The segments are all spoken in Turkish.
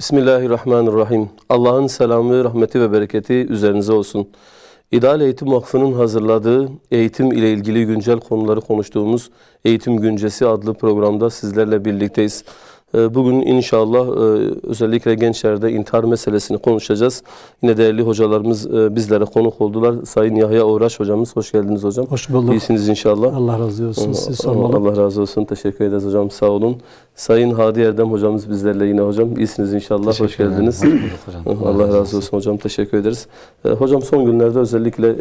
Bismillahirrahmanirrahim. Allah'ın selamı, rahmeti ve bereketi üzerinize olsun. İdeal Eğitim Vakfı'nın hazırladığı eğitim ile ilgili güncel konuları konuştuğumuz Eğitim Güncesi adlı programda sizlerle birlikteyiz. Bugün inşallah özellikle gençlerde intihar meselesini konuşacağız. Yine değerli hocalarımız bizlere konuk oldular. Sayın Yahya Uğraş hocamız, hoş geldiniz hocam. Hoş bulduk. İyisiniz inşallah. Allah razı olsun. Siz sormalı. Allah razı olsun. Teşekkür ederiz hocam. Sağ olun. Sayın Hadi Erdem hocamız bizlerle yine hocam. İyisiniz inşallah. Hoş geldiniz. Hoş bulduk hocam. Allah razı olsun hocam. Teşekkür ederiz. Hocam son günlerde özellikle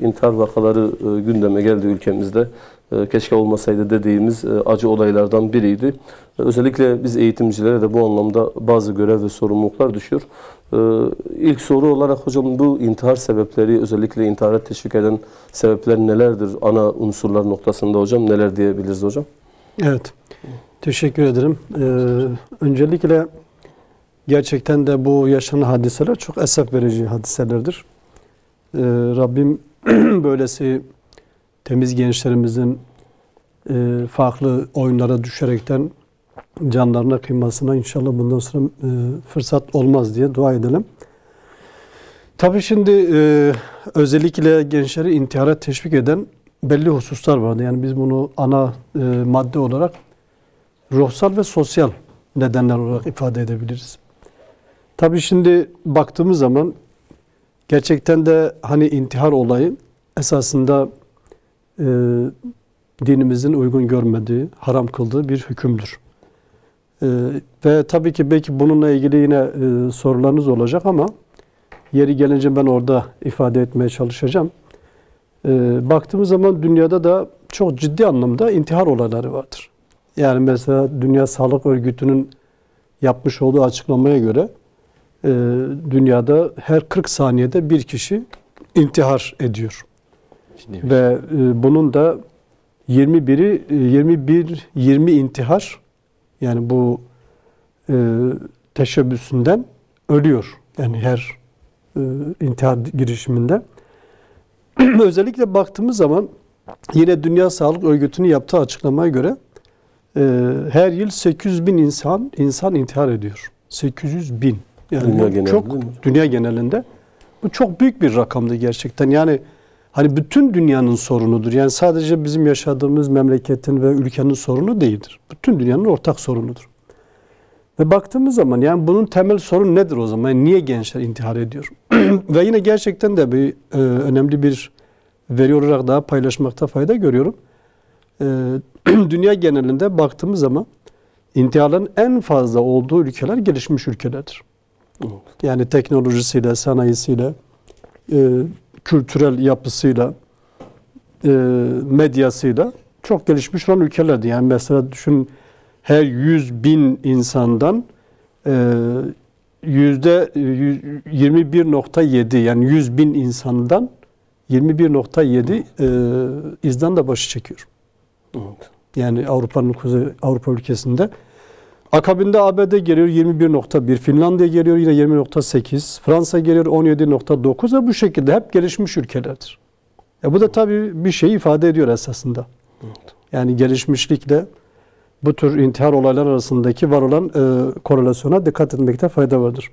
intihar vakaları gündeme geldi ülkemizde. Keşke olmasaydı dediğimiz acı olaylardan biriydi. Özellikle biz eğitimcilere de bu anlamda bazı görev ve sorumluluklar düşüyor. İlk soru olarak hocam bu intihar sebepleri, özellikle intihara teşvik eden sebepler nelerdir? Ana unsurlar noktasında hocam neler diyebiliriz hocam? Evet. Teşekkür ederim. Öncelikle gerçekten de bu yaşanan hadiseler çok esef verici hadiselerdir. Rabbim böylesi temiz gençlerimizin farklı oyunlara düşerekten canlarına kıymasına inşallah bundan sonra fırsat olmaz diye dua edelim. Tabii şimdi özellikle gençleri intihara teşvik eden belli hususlar vardı. Yani biz bunu ana madde olarak ruhsal ve sosyal nedenler olarak ifade edebiliriz. Tabii şimdi baktığımız zaman gerçekten de hani intihar olayı esasında dinimizin uygun görmediği, haram kıldığı bir hükümdür. Ve tabii ki belki bununla ilgili yine sorularınız olacak ama yeri gelince ben orada ifade etmeye çalışacağım. Baktığımız zaman dünyada da çok ciddi anlamda intihar olayları vardır. Yani mesela Dünya Sağlık Örgütü'nün yapmış olduğu açıklamaya göre dünyada her 40 saniyede bir kişi intihar ediyor. Ve bunun da 20 intihar, yani bu teşebbüsünden ölüyor. Yani her intihar girişiminde. Özellikle baktığımız zaman yine Dünya Sağlık Örgütü'nün yaptığı açıklamaya göre her yıl 800 bin insan intihar ediyor. 800 bin. Yani dünya genelinde. Bu çok büyük bir rakamdı gerçekten. Yani hani bütün dünyanın sorunudur. Yani sadece bizim yaşadığımız memleketin ve ülkenin sorunu değildir. Bütün dünyanın ortak sorunudur. Ve baktığımız zaman yani bunun temel sorunu nedir o zaman? Yani niye gençler intihar ediyor? Ve yine gerçekten de bir önemli bir veri olarak daha paylaşmakta fayda görüyorum. Dünya genelinde baktığımız zaman intiharların en fazla olduğu ülkeler gelişmiş ülkelerdir. Yani teknolojisiyle, sanayisiyle, kültürel yapısıyla, medyasıyla çok gelişmiş olan ülkelerdi. Yani mesela düşün, her 100 bin insandan %21.7, yani 100 bin insandan 21.7 İzlanda başı çekiyor. Evet. Yani Avrupa ülkesinde. Akabinde ABD geliyor 21.1, Finlandiya geliyor yine 20.8, Fransa geliyor 17.9 ve bu şekilde hep gelişmiş ülkelerdir. Bu da tabii bir şey ifade ediyor esasında. Evet. Yani gelişmişlikle bu tür intihar olaylar arasındaki var olan korelasyona dikkat etmekte fayda vardır.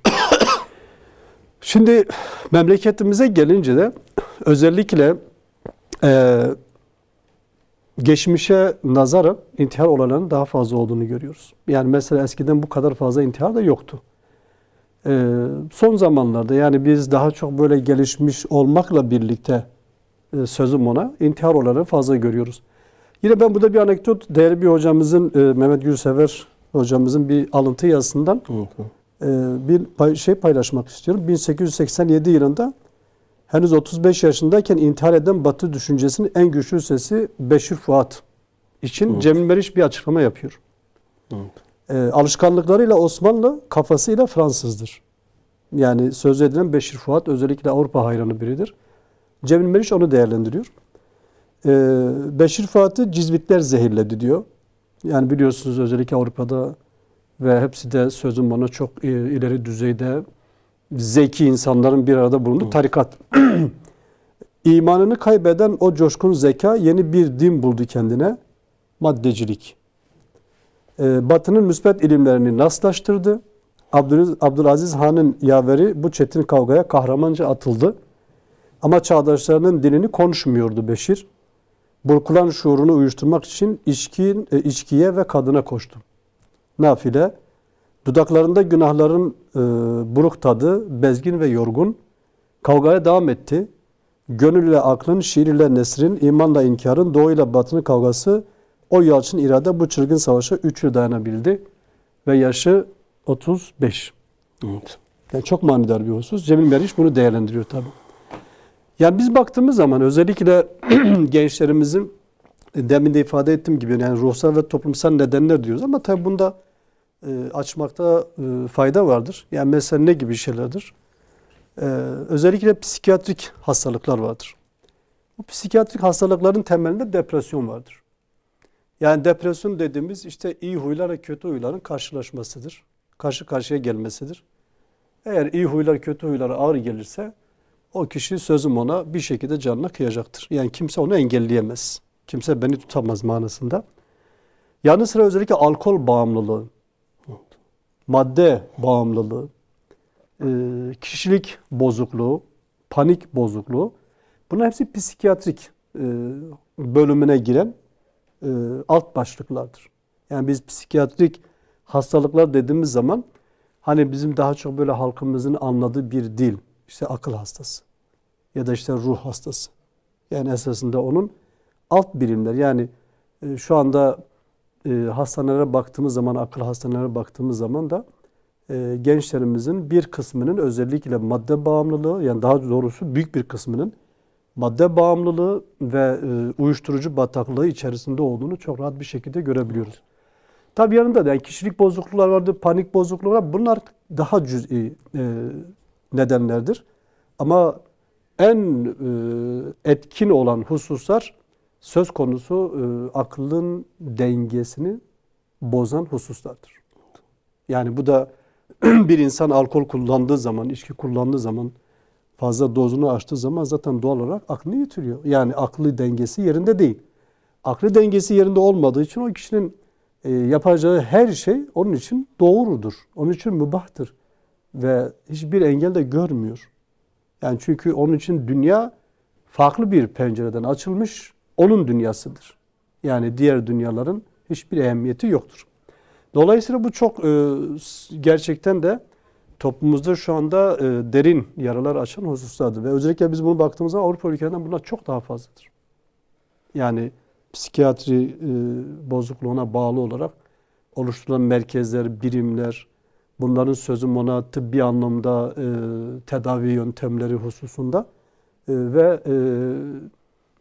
Şimdi memleketimize gelince de özellikle geçmişe nazaran intihar olaylarının daha fazla olduğunu görüyoruz. Yani mesela eskiden bu kadar fazla intihar da yoktu. Son zamanlarda yani biz daha çok böyle gelişmiş olmakla birlikte sözüm ona intihar olaylarını fazla görüyoruz. Yine ben burada bir anekdot, değerli bir hocamızın, Mehmet Gülsever hocamızın bir alıntı yazısından bir şey paylaşmak istiyorum. 1887 yılında henüz 35 yaşındayken intihar eden Batı düşüncesinin en güçlü sesi Beşir Fuat için Cemil Meriç bir açıklama yapıyor. Alışkanlıklarıyla Osmanlı, kafasıyla Fransızdır. Yani söz edilen Beşir Fuat özellikle Avrupa hayranı biridir. Cemil Meriç onu değerlendiriyor. Beşir Fuat'ı Cizvitler zehirledi diyor. Yani biliyorsunuz özellikle Avrupa'da ve hepsi de sözüm bana çok ileri düzeyde zeki insanların bir arada bulunduğu tarikat. İmanını kaybeden o coşkun zeka yeni bir din buldu kendine. Maddecilik. Batı'nın müsbet ilimlerini naslaştırdı. Abdülaziz Han'ın yaveri bu çetin kavgaya kahramanca atıldı. Ama çağdaşlarının dilini konuşmuyordu Beşir. Burkulan şuurunu uyuşturmak için içkiye ve kadına koştu. Nafile, dudaklarında günahların buruk tadı, bezgin ve yorgun, kavgaya devam etti. Gönül ile aklın, şiir ile nesrin, imanla inkarın, doğu ile batının kavgası, o yalçın irade bu çılgın savaşa 3 yıl dayanabildi. Ve yaşı 35. Evet. Yani çok manidar bir husus. Cemil Meriç bunu değerlendiriyor tabii. Yani biz baktığımız zaman özellikle gençlerimizin demin de ifade ettiğim gibi yani ruhsal ve toplumsal nedenler diyoruz ama tabii bunda açmakta fayda vardır. Yani mesela ne gibi şeylerdir? Özellikle psikiyatrik hastalıklar vardır. Bu psikiyatrik hastalıkların temelinde depresyon vardır. Yani depresyon dediğimiz işte iyi huylar ve kötü huyların karşılaşmasıdır. Karşı karşıya gelmesidir. Eğer iyi huylar kötü huylara ağır gelirse o kişi sözüm ona bir şekilde canına kıyacaktır. Yani kimse onu engelleyemez. Kimse beni tutamaz manasında. Yanı sıra özellikle alkol bağımlılığı, madde bağımlılığı, kişilik bozukluğu, panik bozukluğu, bunlar hepsi psikiyatrik bölümüne giren alt başlıklardır. Yani biz psikiyatrik hastalıklar dediğimiz zaman hani bizim daha çok böyle halkımızın anladığı bir dil, işte akıl hastası ya da işte ruh hastası. Yani esasında onun alt birimler. Yani şu anda hastanelere baktığımız zaman, akıl hastanelere baktığımız zaman da gençlerimizin bir kısmının özellikle madde bağımlılığı, yani daha doğrusu büyük bir kısmının madde bağımlılığı ve uyuşturucu bataklığı içerisinde olduğunu çok rahat bir şekilde görebiliyoruz. Tabii yanında da yani kişilik bozukluklar vardır, panik bozukluklar var. Bunlar daha cüz'i nedenlerdir. Ama en etkin olan hususlar söz konusu aklın dengesini bozan hususlardır. Yani bu da bir insan alkol kullandığı zaman, içki kullandığı zaman, fazla dozunu aştığı zaman zaten doğal olarak aklını yitiriyor. Yani aklı dengesi yerinde değil. Aklı dengesi yerinde olmadığı için o kişinin yapacağı her şey onun için doğrudur. Onun için mübahtır. Ve hiçbir engel de görmüyor. Yani çünkü onun için dünya farklı bir pencereden açılmış, onun dünyasıdır. Yani diğer dünyaların hiçbir ehemmiyeti yoktur. Dolayısıyla bu çok gerçekten de toplumumuzda şu anda derin yaralar açan hususlardır. Ve özellikle biz bunu baktığımız zaman Avrupa ülkelerinden bunlar çok daha fazladır. Yani psikiyatri bozukluğuna bağlı olarak oluşturulan merkezler, birimler, bunların sözüm ona tıbbi anlamda tedavi yöntemleri hususunda ve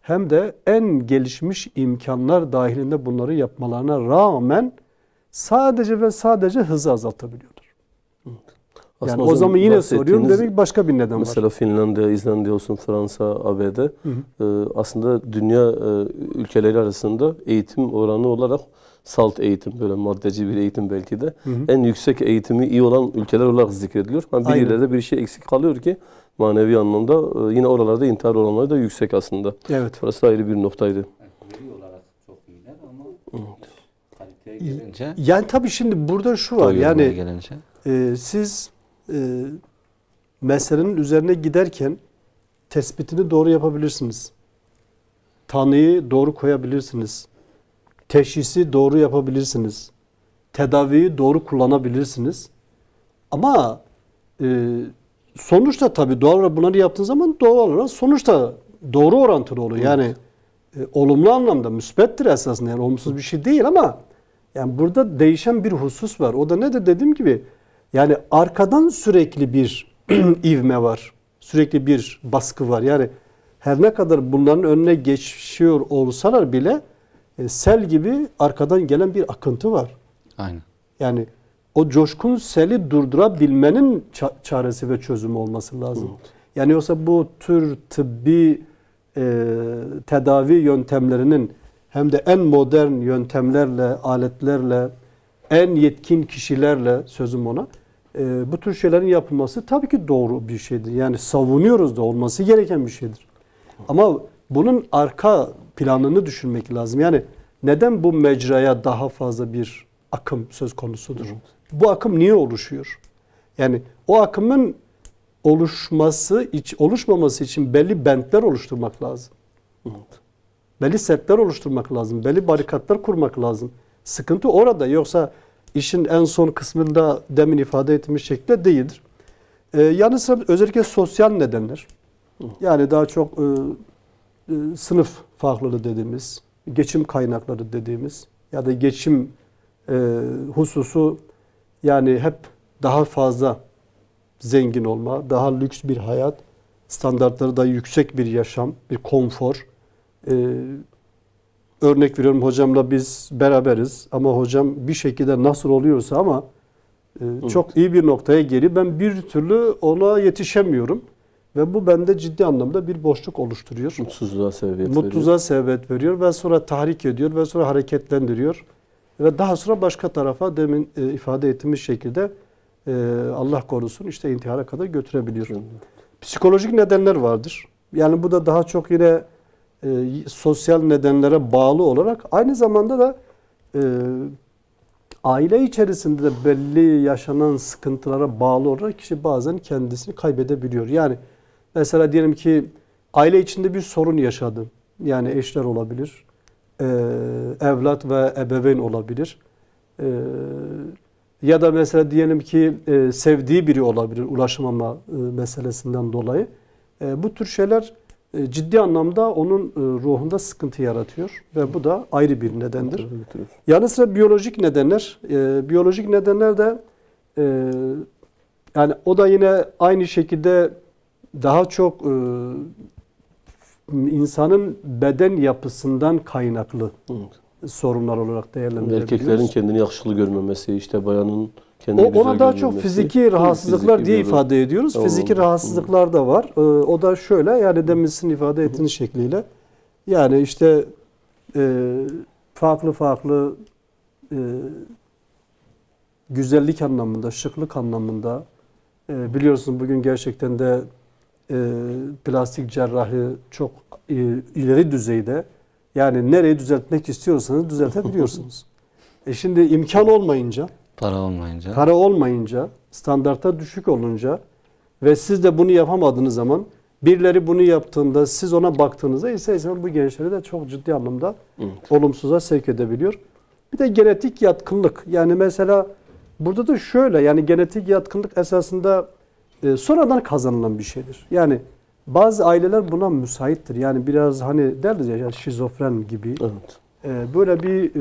hem de en gelişmiş imkanlar dahilinde bunları yapmalarına rağmen sadece ve sadece hızı azaltabiliyorlar. Evet. Yani o zaman yine soruyorum, demek başka bir neden var. Mesela Finlandiya, İzlanda olsun, Fransa, ABD aslında dünya ülkeleri arasında eğitim oranı olarak salt eğitim, böyle maddeci bir eğitim belki de en yüksek eğitimi iyi olan ülkeler olarak zikrediliyor. Yani birilerde bir şey eksik kalıyor ki manevi anlamda yine oralarda intihar oranları da yüksek aslında. Evet. Burası ayrı bir noktaydı. Veri olarak çok iyiler ama kaliteye gelince... Yani tabii şimdi burada şu var, yani siz meselenin üzerine giderken tespitini doğru yapabilirsiniz. Tanıyı doğru koyabilirsiniz. Teşhisi doğru yapabilirsiniz. Tedaviyi doğru kullanabilirsiniz. Ama sonuçta tabii doğal olarak bunları yaptığınız zaman doğal olarak sonuçta doğru orantılı oluyor. Yani olumlu anlamda müsbettir esasında. Yani olumsuz bir şey değil ama yani burada değişen bir husus var. O da nedir? Dediğim gibi yani arkadan sürekli bir ivme var. Sürekli bir baskı var. Yani her ne kadar bunların önüne geçiyor olsalar bile sel gibi arkadan gelen bir akıntı var. Aynen. Yani o coşkun seli durdurabilmenin çaresi ve çözümü olması lazım. Evet. Yani yoksa bu tür tıbbi tedavi yöntemlerinin hem de en modern yöntemlerle, aletlerle, en yetkin kişilerle sözüm ona bu tür şeylerin yapılması tabii ki doğru bir şeydir. Yani savunuyoruz da olması gereken bir şeydir. Ama bunun arka planını düşünmek lazım. Yani neden bu mecraya daha fazla bir akım söz konusudur? Bu akım niye oluşuyor? Yani o akımın oluşmaması için belli bentler oluşturmak lazım. Evet. Belli setler oluşturmak lazım. Belli barikatlar kurmak lazım. Sıkıntı orada. Yoksa işin en son kısmında demin ifade ettiğimiz şekilde değildir. Yanı sıra özellikle sosyal nedenler. Yani daha çok sınıf farklılığı dediğimiz, geçim kaynakları dediğimiz ya da geçim hususu, yani hep daha fazla zengin olma, daha lüks bir hayat, standartları da yüksek bir yaşam, bir konfor. Örnek veriyorum, hocamla biz beraberiz ama hocam bir şekilde nasıl oluyorsa ama çok iyi bir noktaya geliyor. Ben bir türlü ona yetişemiyorum ve bu bende ciddi anlamda bir boşluk oluşturuyor. Mutsuzluğa sebebiyet veriyor ve sonra tahrik ediyor ve sonra hareketlendiriyor. Ve daha sonra başka tarafa demin ifade ettiğimiz şekilde Allah korusun işte intihara kadar götürebiliyor. Psikolojik nedenler vardır. Yani bu da daha çok yine sosyal nedenlere bağlı olarak aynı zamanda da aile içerisinde de belli yaşanan sıkıntılara bağlı olarak kişi bazen kendisini kaybedebiliyor. Yani mesela diyelim ki aile içinde bir sorun yaşadım. Yani eşler olabilir, evlat ve ebeveyn olabilir. Ya da mesela diyelim ki sevdiği biri olabilir ulaşamama meselesinden dolayı. Bu tür şeyler ciddi anlamda onun ruhunda sıkıntı yaratıyor ve bu da ayrı bir nedendir. Yanı sıra biyolojik nedenler. Biyolojik nedenler de yani o da yine aynı şekilde daha çok insanın beden yapısından kaynaklı sorunlar olarak değerlendirebiliyoruz. Erkeklerin kendini yakışıklı görmemesi, işte bayanın kendini güzel ona daha çok fiziki rahatsızlıklar diye ifade ediyoruz. Tamam. Fiziki rahatsızlıklar da var. O da şöyle, yani demin sizin ifade ettiğiniz şekliyle, yani işte farklı güzellik anlamında, şıklık anlamında biliyorsunuz bugün gerçekten de plastik cerrahi çok ileri düzeyde. Yani nereyi düzeltmek istiyorsanız düzeltebiliyorsunuz. Şimdi imkan olmayınca, para olmayınca, standarta düşük olunca ve siz de bunu yapamadığınız zaman, birileri bunu yaptığında siz ona baktığınızda ise bu gençleri de çok ciddi anlamda olumsuza sevk edebiliyor. Bir de genetik yatkınlık. Yani mesela burada da şöyle, yani genetik yatkınlık esasında sonradan kazanılan bir şeydir. Yani bazı aileler buna müsaittir. Yani biraz hani derler ya şizofren gibi. Evet. Böyle bir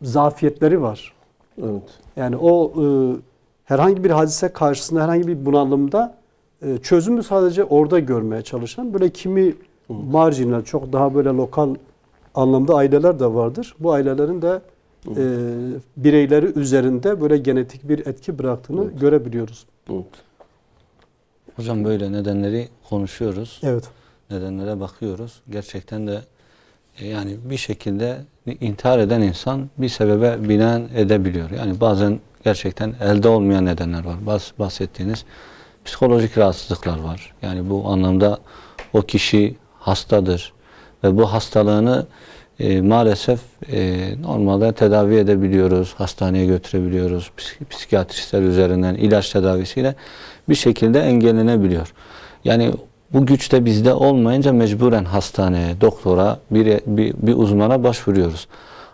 zafiyetleri var. Evet. Yani o herhangi bir hadise karşısında, herhangi bir bunalımda çözümü sadece orada görmeye çalışan böyle kimi marjinal, çok daha böyle lokal anlamda aileler de vardır. Bu ailelerin de bireyleri üzerinde böyle genetik bir etki bıraktığını görebiliyoruz. Evet. Hocam böyle nedenleri konuşuyoruz. Evet. Nedenlere bakıyoruz. Gerçekten de yani bir şekilde intihar eden insan bir sebebe binaen edebiliyor. Yani bazen gerçekten elde olmayan nedenler var. Bahsettiğiniz psikolojik rahatsızlıklar var. Yani bu anlamda o kişi hastadır ve bu hastalığını maalesef normalde tedavi edebiliyoruz. Hastaneye götürebiliyoruz. Psikiyatristler üzerinden ilaç tedavisiyle bir şekilde engellenebiliyor. Yani bu güç de bizde olmayınca mecburen hastaneye, doktora, bir uzmana başvuruyoruz.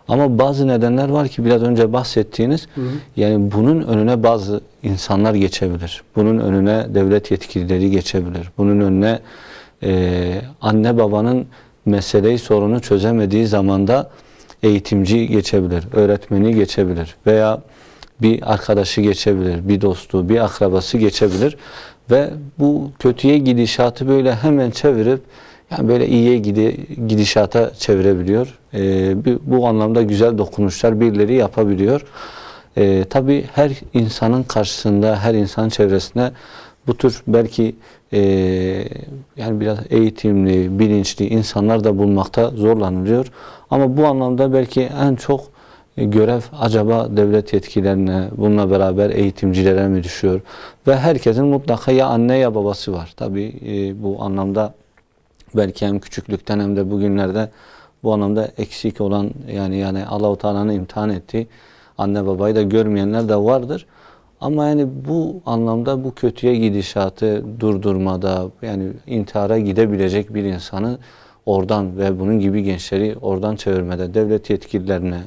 Ama bazı nedenler var ki biraz önce bahsettiğiniz, yani bunun önüne bazı insanlar geçebilir. Bunun önüne devlet yetkilileri geçebilir. Bunun önüne anne babanın meseleyi, sorunu çözemediği zamanda eğitimci geçebilir, öğretmeni geçebilir veya bir arkadaşı geçebilir, bir dostu, bir akrabası geçebilir ve bu kötüye gidişatı böyle hemen çevirip yani böyle iyiye gidişata çevirebiliyor. Bu anlamda güzel dokunuşlar birileri yapabiliyor. Tabii her insanın karşısında, her insanın çevresinde bu tür belki yani biraz eğitimli, bilinçli insanlar da bulmakta zorlanılıyor. Ama bu anlamda belki en çok görev acaba devlet yetkililerine, bununla beraber eğitimcilere mi düşüyor? Ve herkesin mutlaka ya anne ya babası var. Tabii bu anlamda belki hem küçüklükten hem de bugünlerde bu anlamda eksik olan, yani Allah-u Teala'nın imtihan ettiği anne babayı da görmeyenler de vardır. Ama yani bu anlamda bu kötüye gidişatı durdurmada, yani intihara gidebilecek bir insanı oradan ve bunun gibi gençleri oradan çevirmede, devlet yetkililerine,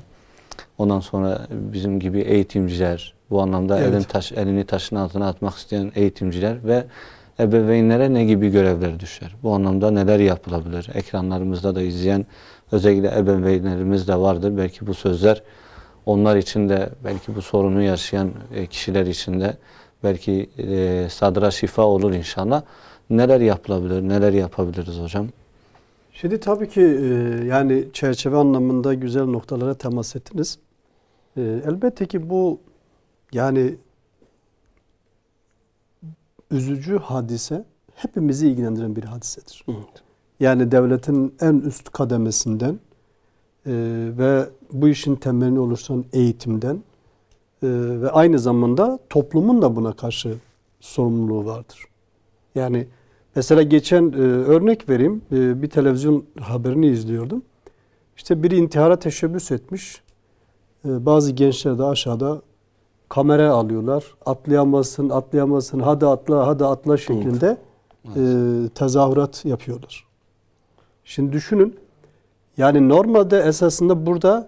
ondan sonra bizim gibi eğitimciler, bu anlamda Evet. elini taşın altına atmak isteyen eğitimciler ve ebeveynlere ne gibi görevler düşer? Bu anlamda neler yapılabilir? Ekranlarımızda da izleyen özellikle ebeveynlerimiz de vardır. Belki bu sözler onlar için de, belki bu sorunu yaşayan kişiler için de belki sadra şifa olur inşallah. Neler yapılabilir, neler yapabiliriz hocam? Şimdi tabii ki yani çerçeve anlamında güzel noktalara temas ettiniz. Elbette ki bu yani üzücü hadise hepimizi ilgilendiren bir hadisedir. Evet. Yani devletin en üst kademesinden ve bu işin temelini oluşturan eğitimden ve aynı zamanda toplumun da buna karşı sorumluluğu vardır. Yani mesela geçen örnek vereyim, bir televizyon haberini izliyordum. İşte biri intihara teşebbüs etmiş. Bazı gençler de aşağıda kamera alıyorlar. Atlayamazsın, atlayamazsın, hadi atla, hadi atla şeklinde tezahürat yapıyorlar. Şimdi düşünün, yani normalde esasında burada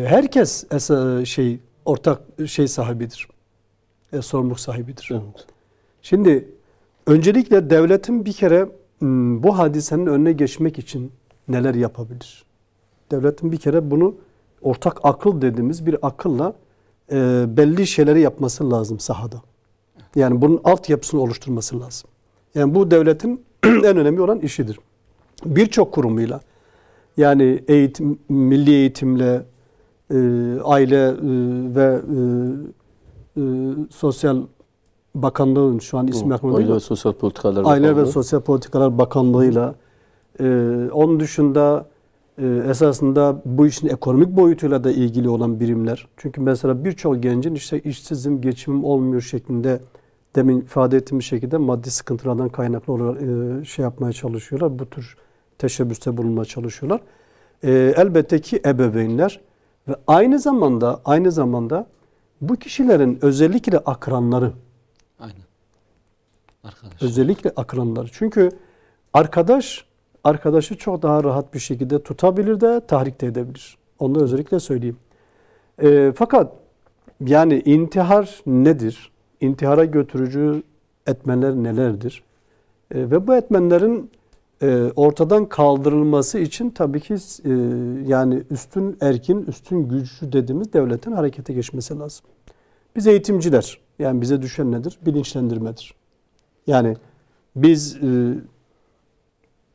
herkes ortak sahibidir. Sorumluluk sahibidir. Evet. Şimdi öncelikle devletin bir kere bu hadisenin önüne geçmek için neler yapabilir? Devletin bir kere bunu ortak akıl dediğimiz bir akılla belli şeyleri yapması lazım sahada. Yani bunun altyapısını oluşturması lazım. Yani bu devletin en önemli olan işidir. Birçok kurumuyla, yani eğitim, milli eğitimle, aile ve sosyal bakanlığın şu an ismi aklımda değil. Aile ve Sosyal Politikalar Aile Bakanlığı. ve Sosyal Politikalar Bakanlığı'yla, onun dışında esasında bu işin ekonomik boyutuyla da ilgili olan birimler. Çünkü mesela birçok gencin işte işsizim, geçimim olmuyor şeklinde, demin ifade ettiğim şekilde maddi sıkıntılardan kaynaklı olarak yapmaya çalışıyorlar. Bu tür teşebbüste bulunmaya çalışıyorlar. Elbette ki ebeveynler ve aynı zamanda bu kişilerin özellikle akranları, Aynen. Arkadaşlar. özellikle akranları. Çünkü arkadaşı çok daha rahat bir şekilde tutabilir de tahrik de edebilir. Onu da özellikle söyleyeyim. Fakat yani intihar nedir? İntihara götürücü etmenler nelerdir? Ve bu etmenlerin ortadan kaldırılması için tabii ki yani üstün erkin, üstün güçlü dediğimiz devletin harekete geçmesi lazım. Biz eğitimciler, yani bize düşen nedir? Bilinçlendirmedir. Yani biz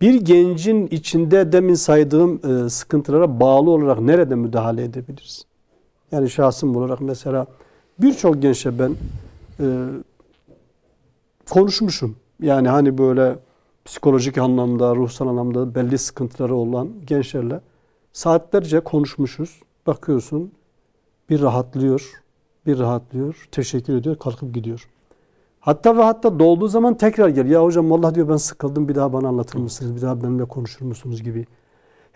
bir gencin içinde demin saydığım sıkıntılara bağlı olarak nerede müdahale edebiliriz? Yani şahsım olarak mesela birçok gençle ben konuşmuşum. Yani hani böyle psikolojik anlamda, ruhsal anlamda belli sıkıntıları olan gençlerle saatlerce konuşmuşuz. Bakıyorsun bir rahatlıyor, teşekkür ediyor, kalkıp gidiyor. Hatta dolduğu zaman tekrar gel. Ya hocam vallahi diyor ben sıkıldım, bir daha bana anlatır mısınız? Bir daha benimle konuşur musunuz gibi.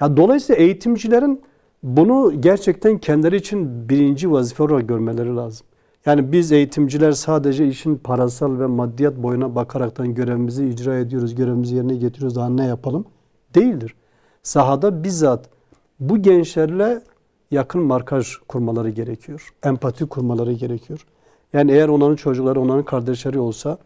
Ya dolayısıyla eğitimcilerin bunu gerçekten kendileri için birinci vazife olarak görmeleri lazım. Yani biz eğitimciler sadece işin parasal ve maddiyat boyuna bakaraktan görevimizi icra ediyoruz, görevimizi yerine getiriyoruz, daha ne yapalım? Değildir. Sahada bizzat bu gençlerle yakın markaj kurmaları gerekiyor. Empati kurmaları gerekiyor. Yani eğer onların çocukları, onların kardeşleri olsa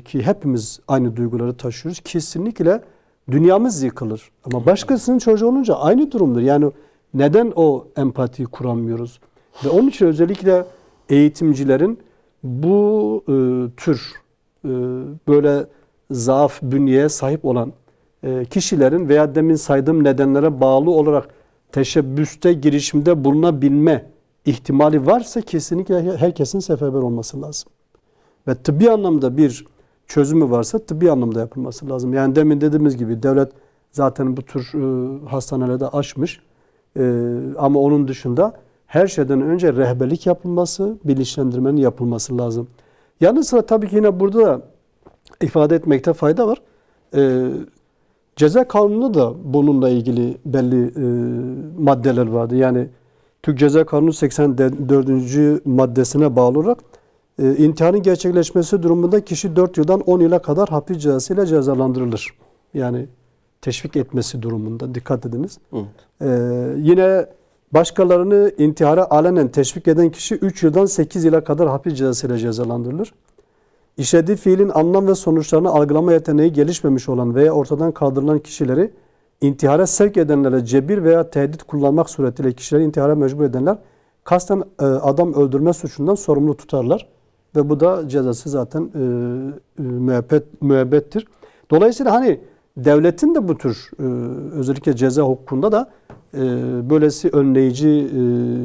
ki hepimiz aynı duyguları taşıyoruz, kesinlikle dünyamız yıkılır. Ama başkasının çocuğu olunca aynı durumdur. Yani neden o empatiyi kuramıyoruz? Ve onun için özellikle eğitimcilerin bu tür böyle zaaf bünyeye sahip olan kişilerin veya demin saydığım nedenlere bağlı olarak teşebbüste, girişimde bulunabilme ihtimali varsa kesinlikle herkesin seferber olması lazım. Ve tıbbi anlamda bir çözümü varsa tıbbi anlamda yapılması lazım. Yani demin dediğimiz gibi devlet zaten bu tür hastanelerde açmış. Ama onun dışında her şeyden önce rehberlik yapılması, bilinçlendirmenin yapılması lazım. Yanı sıra tabii ki yine burada da ifade etmekte fayda var. Ceza kanunu da bununla ilgili belli maddeler vardı. Yani Türk Ceza Kanunu 84. maddesine bağlı olarak intiharın gerçekleşmesi durumunda kişi 4 yıldan 10 yıla kadar hapis cezası ile cezalandırılır. Yani teşvik etmesi durumunda. Dikkat ediniz. Yine başkalarını intihara alenen teşvik eden kişi 3 yıldan 8 yıla kadar hapis cezası ile cezalandırılır. İşlediği fiilin anlam ve sonuçlarını algılama yeteneği gelişmemiş olan veya ortadan kaldırılan kişileri intihara sevk edenlere cebir veya tehdit kullanmak suretiyle kişileri intihara mecbur edenler kasten adam öldürme suçundan sorumlu tutarlar. Ve bu da cezası zaten müebbettir. Dolayısıyla hani devletin de bu tür özellikle ceza hukukunda da böylesi önleyici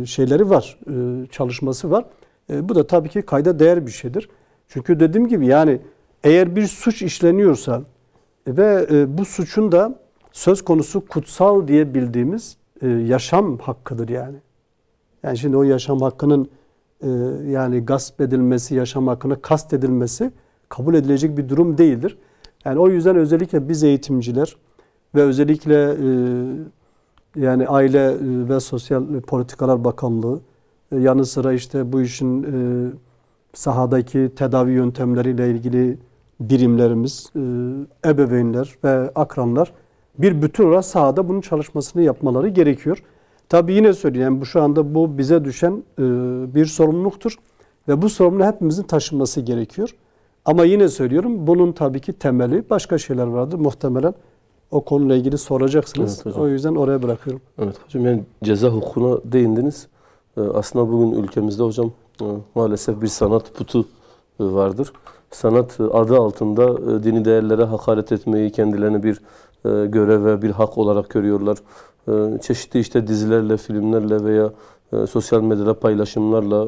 şeyleri var, çalışması var. Bu da tabii ki kayda değer bir şeydir. Çünkü dediğim gibi yani eğer bir suç işleniyorsa ve bu suçun da söz konusu kutsal diye bildiğimiz yaşam hakkıdır yani. Yani şimdi o yaşam hakkının yani gasp edilmesi, yaşam hakkına kast edilmesi kabul edilecek bir durum değildir. Yani o yüzden özellikle biz eğitimciler ve özellikle yani Aile ve Sosyal Politikalar Bakanlığı yanı sıra işte bu işin sahadaki tedavi yöntemleriyle ilgili birimlerimiz, ebeveynler ve akranlar bir bütün olarak sahada bunun çalışmasını yapmaları gerekiyor. Tabii yine söyleyeyim bu şu anda bu bize düşen bir sorumluluktur ve bu sorumluluğu hepimizin taşınması gerekiyor. Ama yine söylüyorum bunun tabii ki temeli başka şeyler vardır. Muhtemelen o konuyla ilgili soracaksınız. Evet, o yüzden oraya bırakıyorum. Evet hocam yani ceza hukukuna değindiniz. Aslında bugün ülkemizde hocam maalesef bir sanat putu vardır. Sanat adı altında dini değerlere hakaret etmeyi kendilerine bir görev ve bir hak olarak görüyorlar. Çeşitli işte dizilerle, filmlerle veya sosyal medyada paylaşımlarla,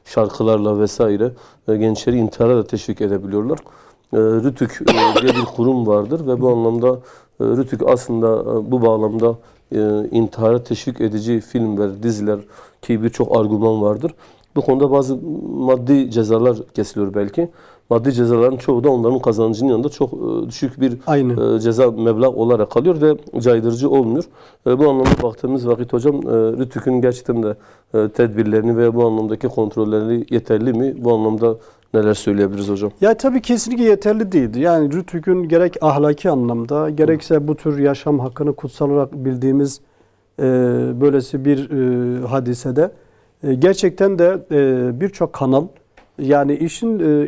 şarkılarla vesaire gençleri intihara da teşvik edebiliyorlar. RTÜK diye bir kurum vardır ve bu anlamda RTÜK aslında bu bağlamda intihara teşvik edici filmler, diziler ki birçok argüman vardır. Bu konuda bazı maddi cezalar kesiliyor belki. Maddi cezaların çoğu da onların kazancının yanında çok düşük bir ceza meblağ olarak kalıyor ve caydırıcı olmuyor. Bu anlamda baktığımız vakit hocam RTÜK'ün gerçekten de tedbirlerini ve bu anlamdaki kontrolleri yeterli mi? Bu anlamda neler söyleyebiliriz hocam? Ya tabii kesinlikle yeterli değildi. Yani RTÜK'ün gerek ahlaki anlamda gerekse bu tür yaşam hakkını kutsal olarak bildiğimiz böylesi bir hadisede gerçekten de birçok kanal yani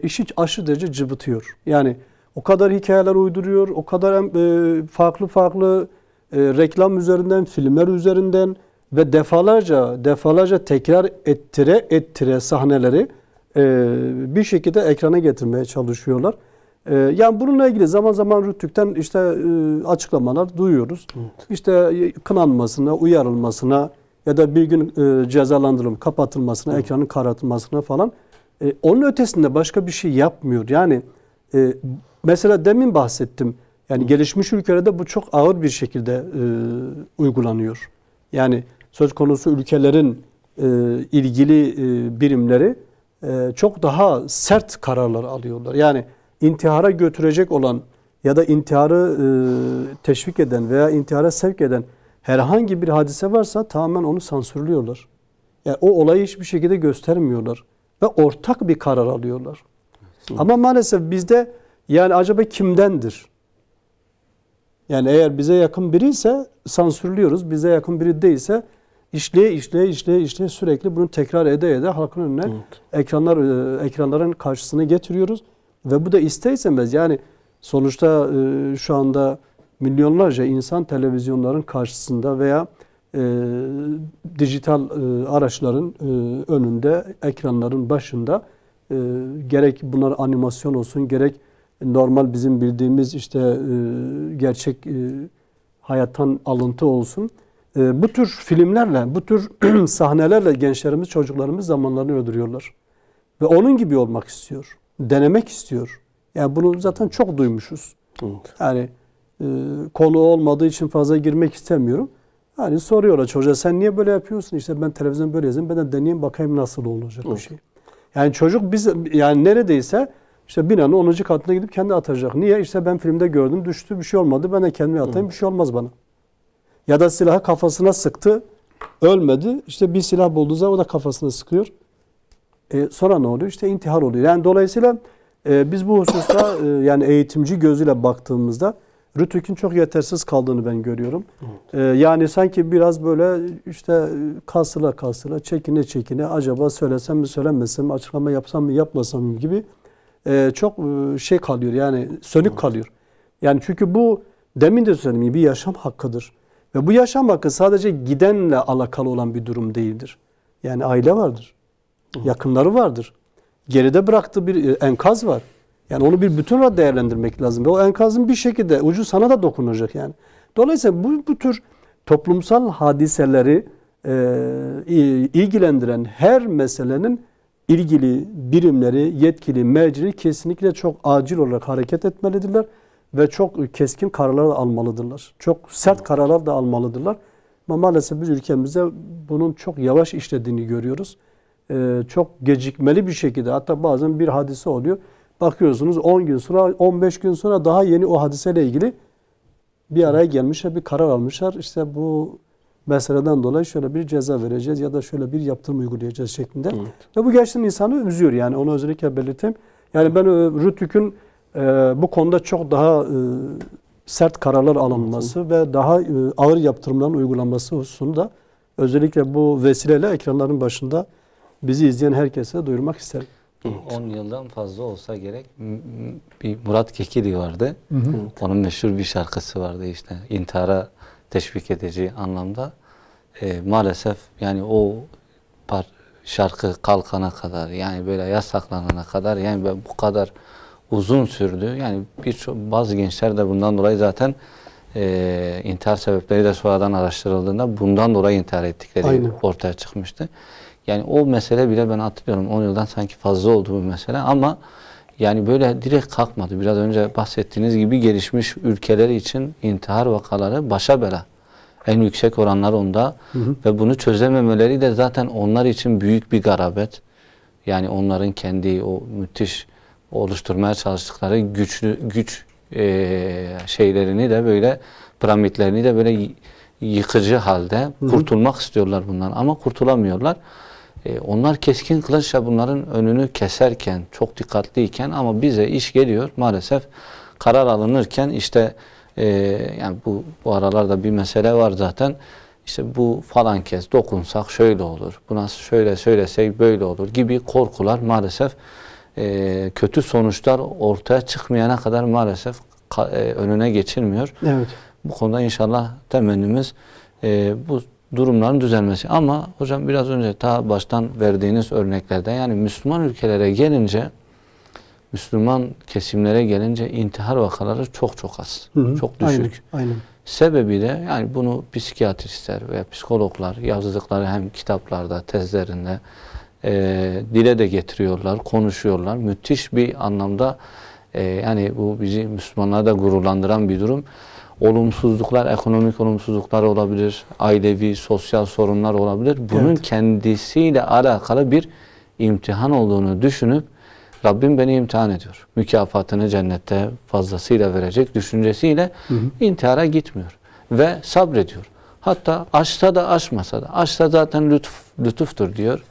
işi aşırı derece cıvıtıyor. Yani o kadar hikayeler uyduruyor, o kadar farklı reklam üzerinden, filmler üzerinden ve defalarca tekrar ettire sahneleri bir şekilde ekrana getirmeye çalışıyorlar. Yani bununla ilgili zaman zaman RTÜK'ten işte açıklamalar duyuyoruz. Evet. İşte kınanmasına, uyarılmasına ya da bir gün cezalandırılıp kapatılmasına, ekranın karartılmasına falan. Onun ötesinde başka bir şey yapmıyor. Yani mesela demin bahsettim. Yani gelişmiş ülkelerde bu çok ağır bir şekilde uygulanıyor. Yani söz konusu ülkelerin ilgili birimleri çok daha sert kararlar alıyorlar. Yani intihara götürecek olan ya da intiharı teşvik eden veya intihara sevk eden herhangi bir hadise varsa tamamen onu sansürlüyorlar. Yani o olayı hiçbir şekilde göstermiyorlar. Ve ortak bir karar alıyorlar. Ama maalesef bizde yani acaba kimdendir? Yani eğer bize yakın biri ise sansürlüyoruz. Bize yakın biri değilse işleye sürekli bunu tekrar ede halkın önüne ekranların karşısına getiriyoruz. Ve bu da ister istemez yani sonuçta şu anda milyonlarca insan televizyonların karşısında veya dijital araçların önünde, ekranların başında gerek bunlar animasyon olsun, gerek normal bizim bildiğimiz işte gerçek hayattan alıntı olsun. Bu tür filmlerle, bu tür sahnelerle gençlerimiz, çocuklarımız zamanlarını öldürüyorlar. Ve onun gibi olmak istiyor. Denemek istiyor. Yani bunu zaten çok duymuşuz. Evet. Yani konu olmadığı için fazla girmek istemiyorum. Yani soruyorlar çocuğa sen niye böyle yapıyorsun? İşte ben televizyon böyle yazayım. Ben de deneyeyim bakayım nasıl olacak bir şey. Yani çocuk yani neredeyse işte binanın 10. katına gidip kendi atacak. Niye? İşte ben filmde gördüm düştü bir şey olmadı. Ben de kendime atayım bir şey olmaz bana. Ya da silahı kafasına sıktı. Ölmedi. İşte bir silah bulduğu zaman o da kafasına sıkıyor. Sonra ne oluyor? İşte intihar oluyor. Yani dolayısıyla biz bu hususta yani eğitimci gözüyle baktığımızda Rütük'ün çok yetersiz kaldığını ben görüyorum. Yani sanki biraz böyle işte kasıla çekine acaba söylesem mi söylemesem mi, açıklama yapsam mı yapmasam mı gibi çok şey kalıyor, yani sönük kalıyor. Yani çünkü bu demin de söylediğim bir yaşam hakkıdır. Ve bu yaşam hakkı sadece gidenle alakalı olan bir durum değildir. Yani aile vardır. Yakınları vardır. Geride bıraktığı bir enkaz var. Yani onu bir bütün olarak değerlendirmek lazım. Ve o enkazın bir şekilde ucu sana da dokunacak yani. Dolayısıyla bu tür toplumsal hadiseleri ilgilendiren her meselenin ilgili birimleri, yetkili mercileri kesinlikle çok acil olarak hareket etmelidirler ve çok keskin kararlar almalıdırlar. Çok sert kararlar da almalıdırlar. Ama maalesef biz ülkemizde bunun çok yavaş işlediğini görüyoruz. Çok gecikmeli bir şekilde, hatta bazen bir hadise oluyor. Bakıyorsunuz 10 gün sonra, 15 gün sonra daha yeni o hadiseyle ilgili bir araya gelmişler, bir karar almışlar. İşte bu meseleden dolayı şöyle bir ceza vereceğiz ya da şöyle bir yaptırım uygulayacağız şeklinde. Evet. Ve bu gerçekten insanı üzüyor yani, onu özellikle belirteyim. Yani ben Rütük'ün bu konuda çok daha sert kararlar alınması ve daha ağır yaptırımların uygulanması hususunda özellikle bu vesileyle ekranların başında bizi izleyen herkese duyurmak isterim. 10 yıldan fazla olsa gerek. Bir Murat Kekili vardı. Onun meşhur bir şarkısı vardı işte. İntihara teşvik edici anlamda. Maalesef yani o şarkı kalkana kadar, yani böyle yasaklanana kadar, yani bu kadar uzun sürdü. Yani bazı gençler de bundan dolayı zaten intihar sebepleri de sonradan araştırıldığında bundan dolayı intihar ettikleri ortaya çıkmıştı. Yani o mesele bile ben hatırlıyorum, 10 yıldan sanki fazla oldu bu mesele, ama yani böyle direkt kalkmadı. Biraz önce bahsettiğiniz gibi gelişmiş ülkeler için intihar vakaları başa bela. En yüksek oranlar onda. Ve bunu çözememeleri de zaten onlar için büyük bir garabet. Yani onların kendi o müthiş oluşturmaya çalıştıkları güç şeylerini de böyle, piramitlerini de böyle yıkıcı halde kurtulmak istiyorlar bundan, ama kurtulamıyorlar. Onlar keskin kılıçla bunların önünü keserken, çok dikkatliyken, ama bize iş geliyor maalesef karar alınırken işte yani bu aralarda bir mesele var zaten. İşte bu falan kez dokunsak şöyle olur, buna şöyle söylesek böyle olur gibi korkular maalesef kötü sonuçlar ortaya çıkmayana kadar maalesef önüne geçilmiyor. Evet. Bu konuda inşallah temennimiz bu durumların düzelmesi. Ama hocam biraz önce ta baştan verdiğiniz örneklerde, yani Müslüman ülkelere gelince, Müslüman kesimlere gelince intihar vakaları çok az. Çok düşük. Aynen. Sebebi de yani bunu psikiyatristler veya psikologlar yazdıkları hem kitaplarda, tezlerinde dile de getiriyorlar, konuşuyorlar. Müthiş bir anlamda yani bu bizi Müslümanlara da gururlandıran bir durum. Olumsuzluklar, ekonomik olumsuzluklar olabilir, ailevi, sosyal sorunlar olabilir. Bunun kendisiyle alakalı bir imtihan olduğunu düşünüp Rabbim beni imtihan ediyor, mükafatını cennette fazlasıyla verecek düşüncesiyle intihara gitmiyor ve sabrediyor. Hatta açsa da açmasa da, açsa zaten lütuftur diyor,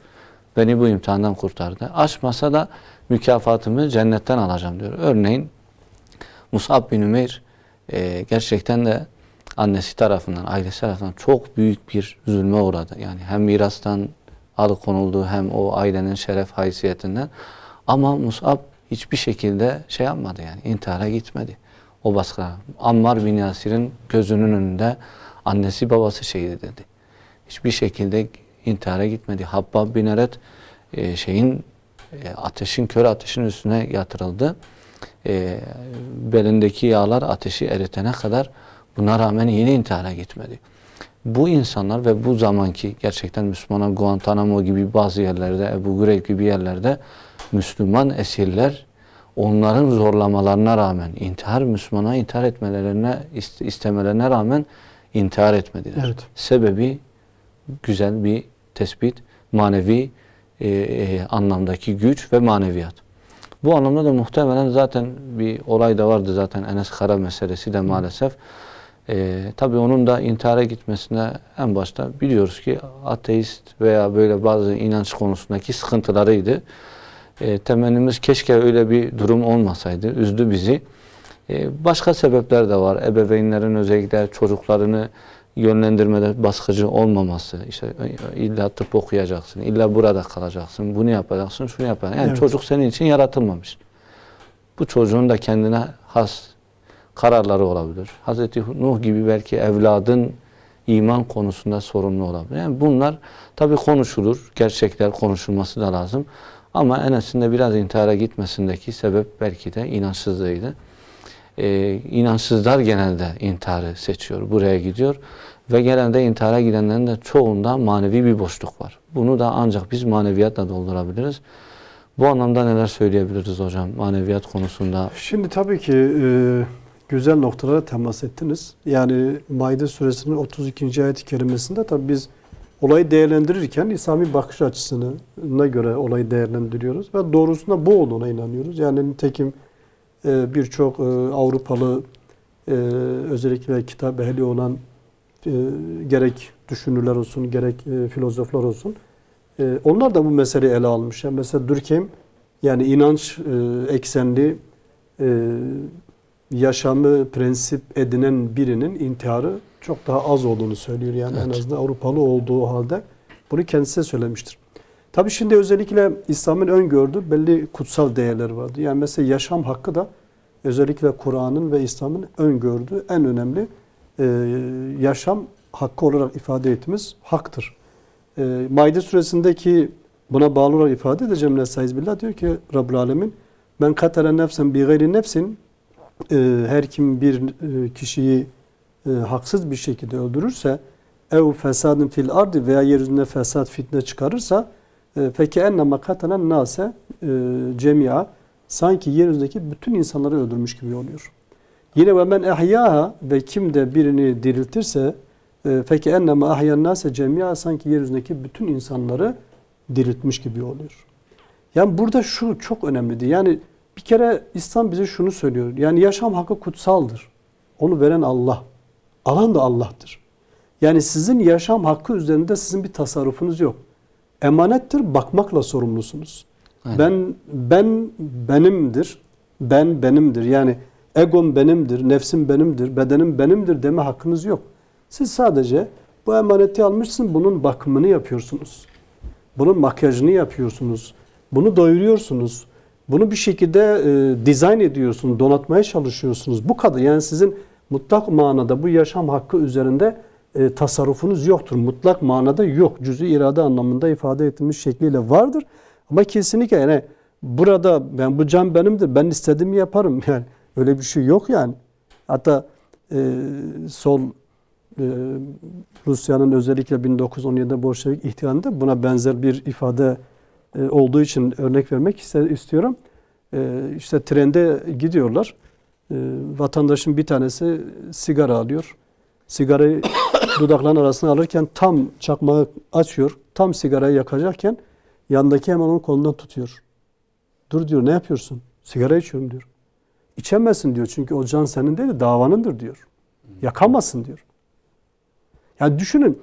beni bu imtihandan kurtardı. Açmasa da mükafatımı cennetten alacağım diyor. Örneğin Mus'ab bin Ümeyr gerçekten de annesi tarafından, ailesi tarafından çok büyük bir zulme uğradı. Yani hem mirastan alıkonuldu, hem o ailenin şeref haysiyetinden. Ama Mus'ab hiçbir şekilde şey yapmadı, yani intihara gitmedi. O baskılar. Ammar bin Yasir'in gözünün önünde annesi babası şehit edildi. Hiçbir şekilde intihara gitmedi. Habbab bin Eret kör ateşin üstüne yatırıldı. Belindeki yağlar ateşi eritene kadar, buna rağmen yine intihara gitmedi. Bu insanlar ve bu zamanki gerçekten Müslüman Guantanamo gibi bazı yerlerde, Ebu Gureyb gibi yerlerde Müslüman esirler onların zorlamalarına rağmen Müslümana intihar etmelerine istemelerine rağmen intihar etmediler. Evet. Sebebi güzel bir tespit, manevi anlamdaki güç ve maneviyat. Bu anlamda da muhtemelen zaten bir olay da vardı zaten, Enes Kara meselesi de maalesef Tabii onun da intihara gitmesine en başta biliyoruz ki ateist veya böyle bazı inanç konusundaki sıkıntılarıydı. Temennimiz keşke öyle bir durum olmasaydı. Üzdü bizi. Başka sebepler de var. Ebeveynlerin özellikle çocuklarını yönlendirmede baskıcı olmaması. İşte illa tıp okuyacaksın, illa burada kalacaksın, bunu yapacaksın, şunu yapacaksın. Yani çocuk senin için yaratılmamış. Bu çocuğun da kendine has kararları olabilir. Hazreti Nuh gibi belki evladın iman konusunda sorumlu olabilir. Yani bunlar tabii konuşulur. Gerçekler konuşulması da lazım. Ama Enes'in biraz intihara gitmesindeki sebep belki de inançsızlığıydı. İnançsızlar genelde intiharı seçiyor. Buraya gidiyor. Ve genelde intihara gidenlerin de çoğunda manevi bir boşluk var. Bunu da ancak biz maneviyatla doldurabiliriz. Bu anlamda neler söyleyebiliriz hocam maneviyat konusunda? Şimdi tabii ki güzel noktalara temas ettiniz. Yani Maide suresinin 32. ayet-i kerimesinde tabii biz olayı değerlendirirken İslami bakış açısına göre olayı değerlendiriyoruz. Ve doğrusunda bu olduğuna inanıyoruz. Yani nitekim birçok Avrupalı özellikle kitap ehli olan gerek düşünürler olsun, gerek filozoflar olsun onlar da bu meseleyi ele almış. Yani mesela Durkheim yani inanç eksenli yaşamı prensip edinen birinin intiharı çok daha az olduğunu söylüyor. Yani en azından Avrupalı olduğu halde bunu kendisi söylemiştir. Tabii şimdi özellikle İslam'ın öngördüğü belli kutsal değerler vardı. Yani mesela yaşam hakkı da özellikle Kur'an'ın ve İslam'ın öngördüğü en önemli yaşam hakkı olarak ifade ettiğimiz haktır. Maide suresindeki buna bağlı olarak ifade edeceğim Nestaiz diyor ki Rabbul Alemin ben katale nefsen bi gayri nefsin her kim bir kişiyi haksız bir şekilde öldürürse ev fesadın fil ardı veya yeryüzünde fesat fitne çıkarırsa peki ennema katalen nase cemia sanki yeryüzündeki bütün insanları öldürmüş gibi oluyor. Yine ve men ehyaha ve kim de birini diriltirse peki ennema ahyan nase cemia sanki yeryüzündeki bütün insanları diriltmiş gibi oluyor. Yani burada şu çok önemlidir. Yani bir kere İslam bize şunu söylüyor. Yani yaşam hakkı kutsaldır. Onu veren Allah. Alan da Allah'tır. Yani sizin yaşam hakkı üzerinde sizin bir tasarrufunuz yok. Emanettir, bakmakla sorumlusunuz. Aynen. Ben benimdir. Ben benimdir. Yani egom benimdir, nefsim benimdir, bedenim benimdir deme hakkınız yok. Siz sadece bu emaneti almışsınız, bunun bakımını yapıyorsunuz. Bunun makyajını yapıyorsunuz. Bunu doyuruyorsunuz. Bunu bir şekilde dizayn ediyorsunuz, donatmaya çalışıyorsunuz. Bu kadar. Yani sizin mutlak manada bu yaşam hakkı üzerinde tasarrufunuz yoktur. Mutlak manada yok. Cüz-i irade anlamında ifade edilmiş şekliyle vardır. Ama kesinlikle yani burada bu can benimdir. Ben istediğimi yaparım. Yani öyle bir şey yok yani. Hatta Rusya'nın özellikle 1917'de Bolşevik ihtilalinde buna benzer bir ifade olduğu için örnek vermek istiyorum. İşte trende gidiyorlar. Vatandaşın bir tanesi sigara alıyor. Sigarayı dudakların arasına alırken tam çakmağı açıyor. Tam sigarayı yakacakken yandaki hemen onun kolundan tutuyor. Dur diyor, ne yapıyorsun? Sigara içiyorum diyor. İçemezsin diyor çünkü o can senin değil davanındır diyor. Yakamazsın diyor. Yani düşünün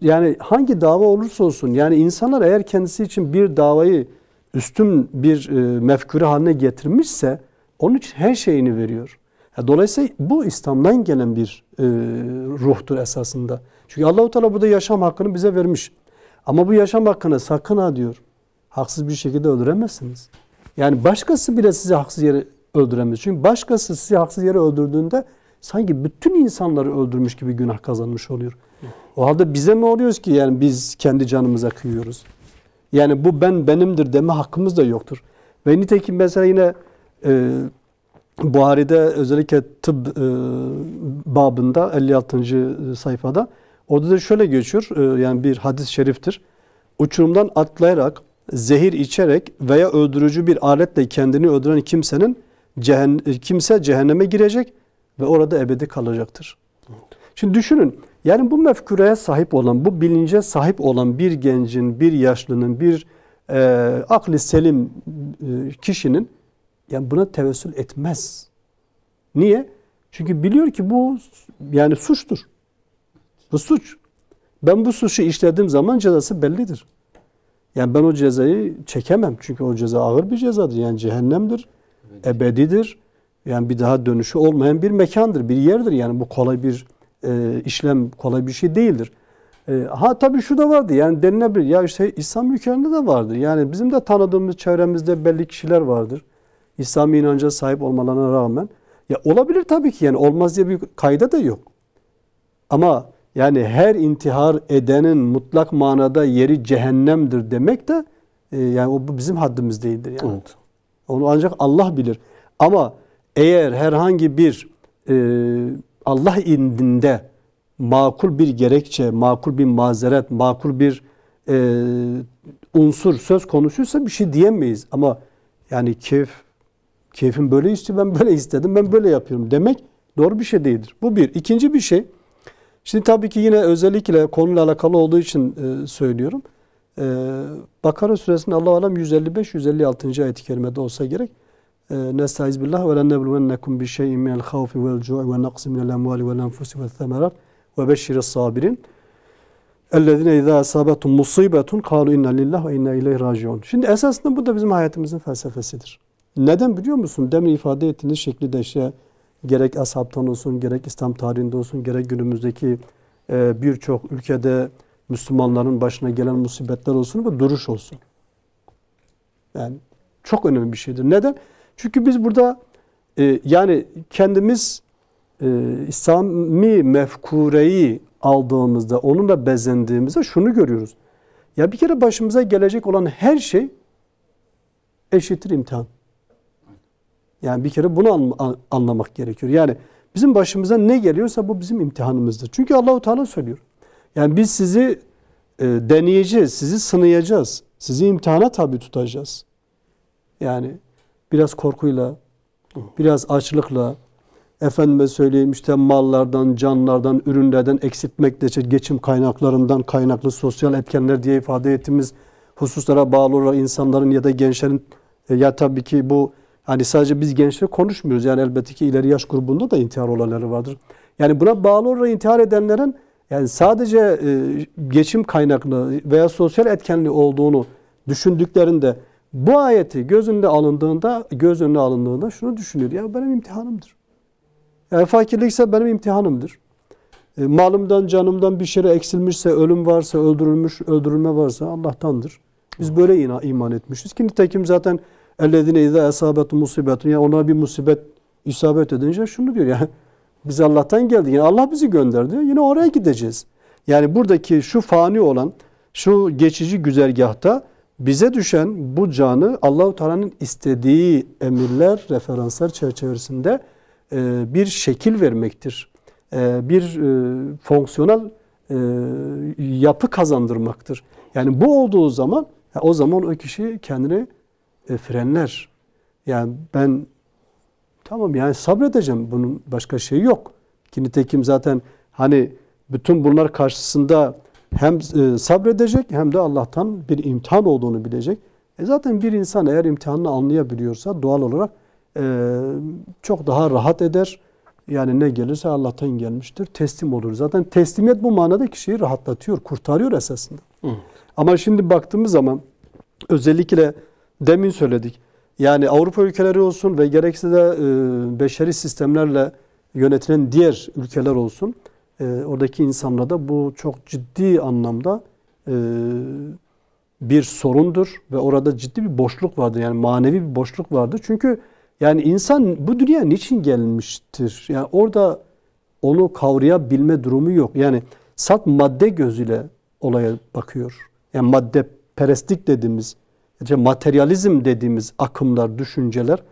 yani hangi dava olursa olsun yani insanlar eğer kendisi için bir davayı üstün bir mefkure haline getirmişse onun için her şeyini veriyor. Dolayısıyla bu İslam'dan gelen bir ruhtur esasında. Çünkü Allah-u Teala burada yaşam hakkını bize vermiş. Ama bu yaşam hakkını sakın ha diyor. Haksız bir şekilde öldüremezsiniz. Yani başkası bile sizi haksız yere öldüremez. Çünkü başkası sizi haksız yere öldürdüğünde sanki bütün insanları öldürmüş gibi günah kazanmış oluyor. O halde bize mi oluyoruz ki yani biz kendi canımıza kıyıyoruz? Yani bu benimdir deme hakkımız da yoktur. Ve nitekim mesela yine Buhari'de özellikle tıp babında 56. sayfada orada da şöyle geçiyor. Yani bir hadis-i şeriftir. Uçurumdan atlayarak, zehir içerek veya öldürücü bir aletle kendini öldüren kimse cehenneme girecek ve orada ebedi kalacaktır. Şimdi düşünün. Yani bu mefkureye sahip olan, bu bilince sahip olan bir gencin, bir yaşlının, bir aklı selim kişinin yani buna tevessül etmez. Niye? Çünkü biliyor ki bu yani suçtur. Bu suç. Ben bu suçu işlediğim zaman cezası bellidir. Yani ben o cezayı çekemem. Çünkü o ceza ağır bir cezadır. Yani cehennemdir, ebedidir. Yani bir daha dönüşü olmayan bir mekandır, bir yerdir. Yani bu kolay bir işlem, kolay bir şey değildir. Tabii şu da vardı. Yani denilebilir. Ya işte İslam ülkelerinde de vardır. Yani bizim de tanıdığımız çevremizde belli kişiler vardır. İslami inanca sahip olmalarına rağmen. Ya olabilir tabii ki. Yani olmaz diye bir kayda da yok. Ama yani her intihar edenin mutlak manada yeri cehennemdir demek de yani o bizim haddimiz değildir. Yani. Evet. Onu ancak Allah bilir. Ama eğer herhangi bir Allah indinde makul bir gerekçe, makul bir mazeret, makul bir unsur söz konusuysa bir şey diyemeyiz. Ama yani keyfim böyle istiyor, ben böyle istedim, ben böyle yapıyorum demek doğru bir şey değildir. Bu bir. İkinci bir şey, şimdi tabii ki yine özellikle konuyla alakalı olduğu için söylüyorum. Bakara suresinin Allah-u Alem 155-156. ayet-i kerimede olsa gerek. Nestaiz billah ve lennebluvennekum bi şey'in minel havfi vel cu'i ve naqsi minel emvali vel enfusi vel semerat ve beşşiris sabirin ellezine izâ asâbetum musibetun kâlu inna lillah ve inna ileyhi raciun. Şimdi esasında bu da bizim hayatımızın felsefesidir. Neden biliyor musun? Demin ifade ettiğiniz şekilde işte gerek ashabtan olsun, gerek İslam tarihinde olsun, gerek günümüzdeki birçok ülkede Müslümanların başına gelen musibetler olsun ve duruş olsun. Yani çok önemli bir şeydir. Neden? Çünkü biz burada yani kendimiz İslami mefkureyi aldığımızda, onunla bezendiğimizde şunu görüyoruz. Ya bir kere başımıza gelecek olan her şey eşittir imtihan. Yani bir kere bunu anlamak gerekiyor. Yani bizim başımıza ne geliyorsa bu bizim imtihanımızdır. Çünkü Allah-u Teala söylüyor. Yani biz sizi deneyeceğiz, sizi sınayacağız. Sizi imtihana tabi tutacağız. Yani biraz korkuyla, biraz açlıkla, efendime söyleyeyim işte mallardan, canlardan, ürünlerden eksiltmekle, geçim kaynaklarından kaynaklı sosyal etkenler diye ifade ettiğimiz hususlara bağlı olarak insanların ya da gençlerin ya tabii ki bu hani sadece biz gençler konuşmuyoruz. Yani elbette ki ileri yaş grubunda da intihar olayları vardır. Yani buna bağlı olarak intihar edenlerin yani sadece geçim kaynaklı veya sosyal etkenli olduğunu düşündüklerinde bu ayeti göz önüne alındığında şunu düşünüyor. Ya benim imtihanımdır. Yani fakirlikse benim imtihanımdır. Malımdan, canımdan bir şey eksilmişse, ölüm varsa, öldürülme varsa Allah'tandır. Biz böyle iman etmişiz. Ki nitekim zaten ellezine izâ esâbetu musibetun, yani onlara bir musibet isabet edince şunu diyor ya, biz Allah'tan geldik. Yani Allah bizi gönderdi. Yine oraya gideceğiz. Yani buradaki şu fani olan, şu geçici güzergahta bize düşen bu canı Allah-u Teala'nın istediği emirler, referanslar çerçevesinde bir şekil vermektir. Bir fonksiyonel yapı kazandırmaktır. Yani bu olduğu zaman o zaman o kişi kendini frenler. Yani ben tamam yani sabredeceğim. Bunun başka şeyi yok. Ki nitekim zaten hani bütün bunlar karşısında hem sabredecek hem de Allah'tan bir imtihan olduğunu bilecek. Zaten bir insan eğer imtihanını anlayabiliyorsa doğal olarak çok daha rahat eder. Yani ne gelirse Allah'tan gelmiştir. Teslim olur. Zaten teslimiyet bu manada kişiyi rahatlatıyor, kurtarıyor esasında. Ama şimdi baktığımız zaman özellikle demin söyledik. Yani Avrupa ülkeleri olsun ve gerekse de beşeri sistemlerle yönetilen diğer ülkeler olsun. Oradaki insanlarda bu çok ciddi anlamda bir sorundur ve orada ciddi bir boşluk vardır. Yani manevi bir boşluk vardır. Çünkü yani insan bu dünyaya niçin gelmiştir? Yani orada onu kavrayabilme durumu yok. Yani salt madde gözüyle olaya bakıyor. Yani madde perestlik dediğimiz, materyalizm dediğimiz akımlar, düşünceler,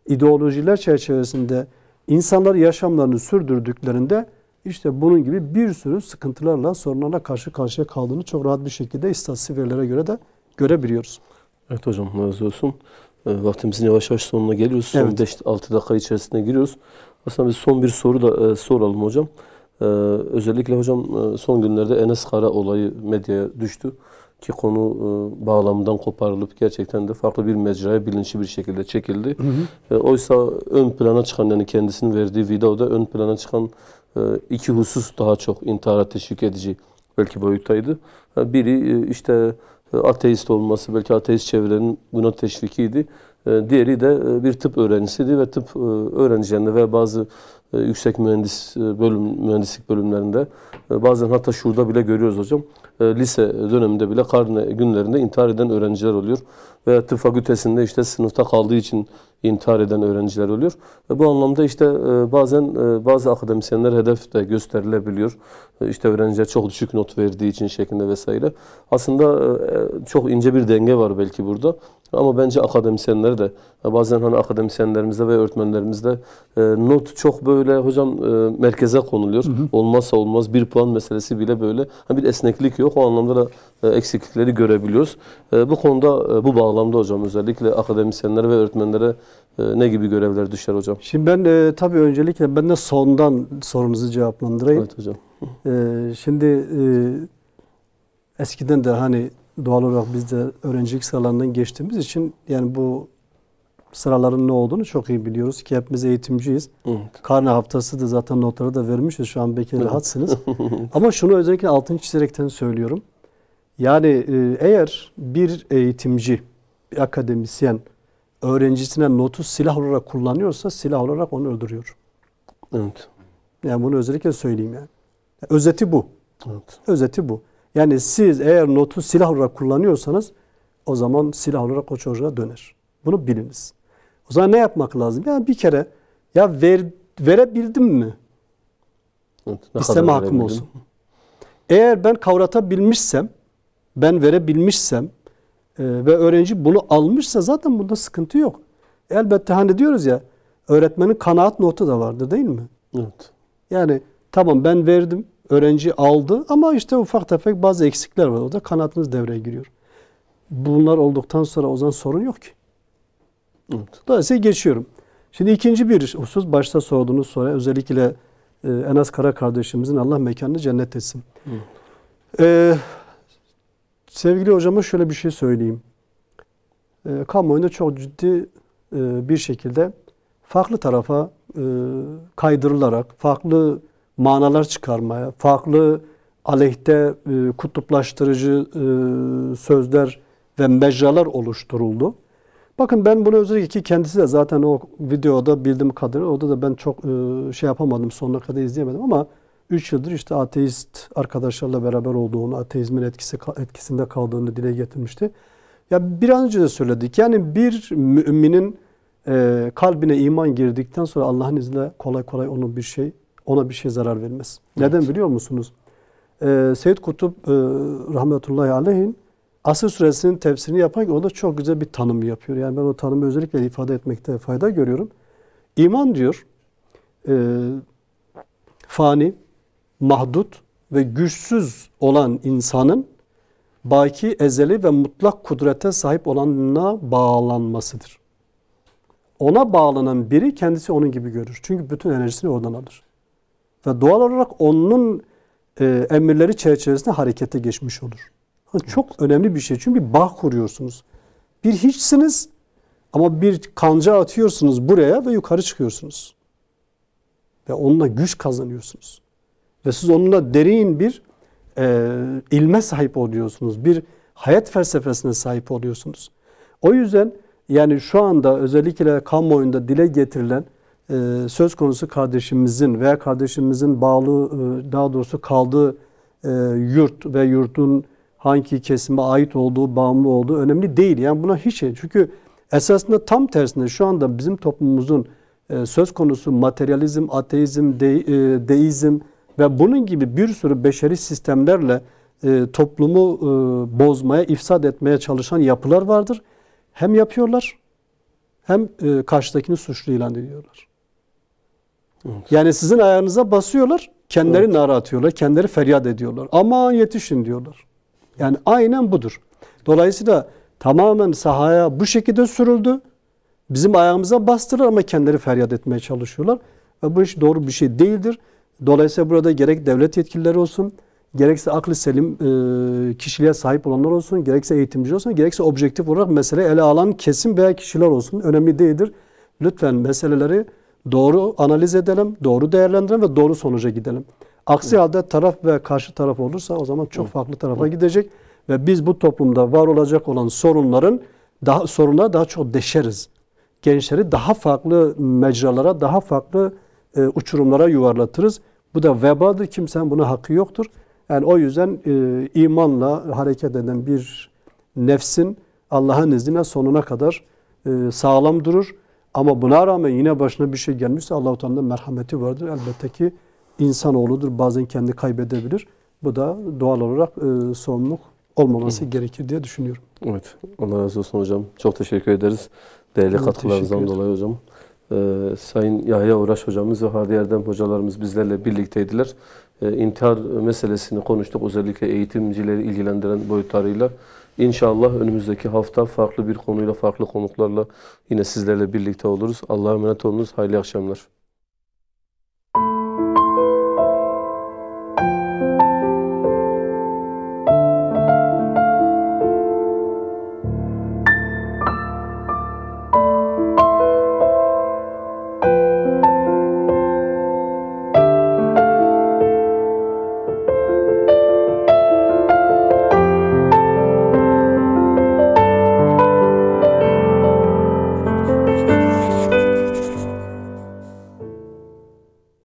ideolojiler çerçevesinde insanlar yaşamlarını sürdürdüklerinde işte bunun gibi bir sürü sıkıntılarla, sorunlarla karşı karşıya kaldığını çok rahat bir şekilde istatistik verilere göre de görebiliyoruz. Evet hocam, razı olsun. Vaktimizin yavaş yavaş sonuna geliyoruz. Son Evet. 5-6 dakika içerisinde giriyoruz. Aslında biz son bir soru da soralım hocam. Özellikle hocam son günlerde Enes Kara olayı medyaya düştü. ki konu bağlamından koparılıp gerçekten de farklı bir mecraya bilinçli bir şekilde çekildi. Oysa ön plana çıkan, yani kendisinin verdiği videoda ön plana çıkan iki husus daha çok intihara teşvik edici belki boyuttaydı. Biri işte ateist olması, belki ateist çevrenin buna teşvikiydi. Diğeri de bir tıp öğrencisiydi ve tıp öğrencilerinde ve bazı yüksek mühendislik bölümlerinde bazen hatta şurada bile görüyoruz hocam. Lise döneminde bile karne günlerinde intihar eden öğrenciler oluyor. Veya tıp fakültesinde işte sınıfta kaldığı için intihar eden öğrenciler oluyor. Bu anlamda işte bazen bazı akademisyenler hedef de gösterilebiliyor. İşte öğrenciler çok düşük not verdiği için şeklinde vesaire. Aslında çok ince bir denge var belki burada. Ama bence akademisyenler de bazen hani akademisyenlerimizde ve öğretmenlerimizde not çok böyle hocam merkeze konuluyor. Olmazsa olmaz bir puan meselesi bile böyle. Bir esneklik yok. O anlamda da eksiklikleri görebiliyoruz. Bu konuda bu bağlamda hocam özellikle akademisyenlere ve öğretmenlere ne gibi görevler düşer hocam? Şimdi ben tabii öncelikle ben de sondan sorunuzu cevaplandırayım. Evet hocam. Şimdi eskiden de hani doğal olarak biz de öğrencilik sıralarından geçtiğimiz için yani bu sıraların ne olduğunu çok iyi biliyoruz ki hepimiz eğitimciyiz. Evet. Karne haftası da zaten notları da vermişiz. Şu an belki rahatsınız. Ama şunu özellikle altını çizerekten söylüyorum. Yani eğer bir eğitimci, bir akademisyen öğrencisine notu silah olarak kullanıyorsa silah olarak onu öldürüyor. Evet. Yani bunu özellikle söyleyeyim yani. Özeti bu. Evet. Özeti bu. Yani siz eğer notu silah olarak kullanıyorsanız o zaman silah olarak o çocuğa döner. Bunu biliniz. O zaman ne yapmak lazım? Yani bir kere ya verebildim mi? Evet, İsteme hakkım olsun. Eğer ben kavratabilmişsem, ben verebilmişsem ve öğrenci bunu almışsa zaten bunda sıkıntı yok. Elbette hani diyoruz ya öğretmenin kanaat notu da vardır değil mi? Evet. Yani tamam ben verdim, öğrenci aldı ama işte ufak tefek bazı eksikler var. Orada kanaatınız devreye giriyor. Bunlar olduktan sonra o zaman sorun yok ki. Evet. Dolayısıyla geçiyorum. Şimdi ikinci bir husus başta sorduğunuz soruya özellikle Enes Kara kardeşimizin Allah mekanını cennet etsin. Sevgili hocama şöyle bir şey söyleyeyim. Kamuoyunda çok ciddi bir şekilde farklı tarafa kaydırılarak, farklı manalar çıkarmaya, farklı aleyhte kutuplaştırıcı sözler ve mecralar oluşturuldu. Bakın ben bunu özellikle kendisi de zaten o videoda bildiğim kadarıyla orada da ben çok şey yapamadım, sonuna kadar izleyemedim ama 3 yıldır işte ateist arkadaşlarla beraber olduğunu, ateizmin etkisinde kaldığını dile getirmişti. Ya bir an önce de söyledik. Yani bir müminin kalbine iman girdikten sonra Allah'ın izniyle kolay kolay ona bir şey zarar vermez. Evet. Neden biliyor musunuz? Seyyid Kutup rahmetullahi aleyhin Asr suresinin tefsirini yapan o da çok güzel bir tanım yapıyor. Yani ben o tanımı özellikle ifade etmekte fayda görüyorum. İman diyor fani, mahdut ve güçsüz olan insanın baki, ezeli ve mutlak kudrete sahip olanına bağlanmasıdır. Ona bağlanan biri kendisi onun gibi görür. Çünkü bütün enerjisini oradan alır. Ve doğal olarak onun emirleri çerçevesinde harekete geçmiş olur. Çok önemli bir şey. Çünkü bir bağ kuruyorsunuz. Bir hiçsiniz ama bir kanca atıyorsunuz buraya ve yukarı çıkıyorsunuz. Ve onunla güç kazanıyorsunuz. Ve siz onunla derin bir ilme sahip oluyorsunuz. Bir hayat felsefesine sahip oluyorsunuz. O yüzden yani şu anda özellikle kamuoyunda dile getirilen söz konusu kardeşimizin veya kardeşimizin daha doğrusu kaldığı yurt ve yurtun hangi kesime ait olduğu, bağımlı olduğu önemli değil. Yani buna hiç şey. Çünkü esasında tam tersine şu anda bizim toplumumuzun söz konusu materyalizm, ateizm, deizm ve bunun gibi bir sürü beşeri sistemlerle toplumu bozmaya, ifsad etmeye çalışan yapılar vardır. Hem yapıyorlar hem karşıdakini suçlu ilan ediyorlar. Evet. Yani sizin ayağınıza basıyorlar, kendileri evet. Nara atıyorlar, kendileri feryat ediyorlar. Aman yetişin diyorlar. Yani aynen budur. Dolayısıyla tamamen sahaya bu şekilde sürüldü. Bizim ayağımıza bastırır ama kendileri feryat etmeye çalışıyorlar. Ve bu iş doğru bir şey değildir. Dolayısıyla burada gerek devlet yetkilileri olsun, gerekse aklı selim kişiliğe sahip olanlar olsun, gerekse eğitimci olsun, gerekse objektif olarak mesele ele alan kesim veya kişiler olsun. Önemli değildir. Lütfen meseleleri doğru analiz edelim, doğru değerlendirelim ve doğru sonuca gidelim. Aksi halde taraf ve karşı taraf olursa o zaman çok farklı tarafa gidecek ve biz bu toplumda var olacak olan sorunları daha çok deşeriz. Gençleri daha farklı mecralara, daha farklı uçurumlara yuvarlatırız. Bu da vebadır. Kimsenin buna hakkı yoktur. Yani o yüzden imanla hareket eden bir nefsin Allah'ın izniyle sonuna kadar sağlam durur. Ama buna rağmen yine başına bir şey gelmişse Allah-u Teala'nın merhameti vardır. Elbette ki insanoğludur. Bazen kendi kaybedebilir. Bu da doğal olarak sorumluluk olmaması gerekir diye düşünüyorum. Evet. Allah razı olsun hocam. Çok teşekkür ederiz. Değerli katkılarınızdan dolayı hocam. Sayın Yahya Uğraş hocamız ve Hadi Erdem hocalarımız bizlerle birlikteydiler. İntihar meselesini konuştuk. Özellikle eğitimcileri ilgilendiren boyutlarıyla. İnşallah önümüzdeki hafta farklı bir konuyla, farklı konuklarla yine sizlerle birlikte oluruz. Allah'a emanet olunuz. Hayırlı akşamlar.